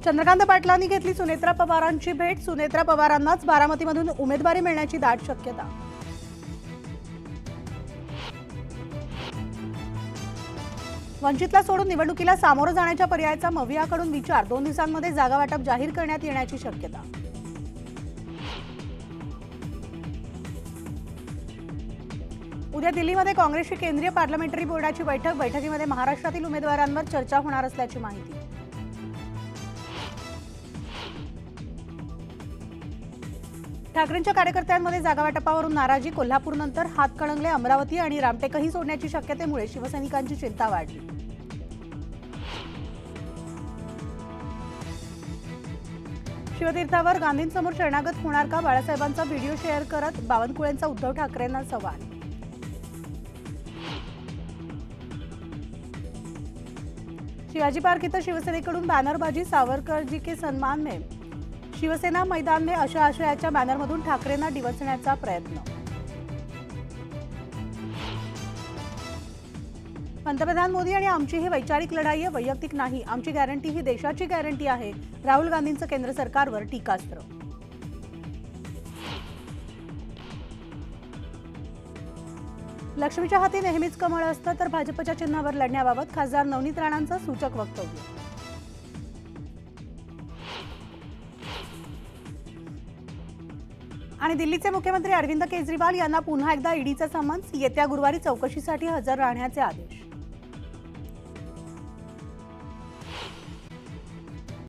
चंद्रकांत पाटलांनी घेतली सुनेत्रा पवारांची भेट। सुनेत्रा पवारांनाच बारामतीमधून उमेदवारी मिळण्याची दाट शक्यता। वंचितला सोडून निवडणुकीला सामोरं जाण्याच्या पर्यायाचा मवियाकडून विचार। 2 दिवसांमध्ये जागा वाटप जाहीर करण्यात येण्याची शक्यता। उद्या दिल्लीमध्ये काँग्रेसची केंद्रीय पार्लमेंटरी बोर्डाची बैठक। बैठकीमध्ये महाराष्ट्रातील उमेदवारांवर चर्चा होणार असल्याची माहिती। ठाकरेंच्या कार्यकर्त्यांमध्ये जागा वाटपावरून नाराजी। कोल्हापूरनंतर हातकणंगले, अमरावती आणि रामटेकही सोडण्याची शक्यतेमुळे शिवसैनिकांची चिंता वाढली। शिवतीर्थावर गांधींसमोर शरणागत होणार का? बाळासाहेबांचा व्हिडिओ शेअर करत बावनकुळेंचा उद्धव ठाकरेंना सवाल। शिवाजी पार्क इथं शिवसेनेकडून बॅनरबाजी। सावरकर जी के सन्मान में शिवसेना मैदान में अशा आशयाच्या बॅनरमधून ठाकरेंना डिवचण्याचा प्रयत्न। पंतप्रधान मोदी आणि आमची ही वैचारिक लढाई आहे, वैयक्तिक नाही। आमची गॅरंटी ही देशाची गॅरंटी आहे। राहुल गांधींचं केंद्र सरकारवर टीकास्त्र। लक्ष्मीच्या हाती नेहमीच कमळ असतं, तर भाजपच्या चिन्हावर लढण्याबाबत खासदार नवनीत राणांचं सूचक वक्तव्य। आणि दिल्लीचे मुख्यमंत्री अरविंद केजरीवाल यांना पुन्हा एकदा ईडीचा समन्स। येत्या गुरुवारी चौकशीसाठी हजर राहण्याचे आदेश।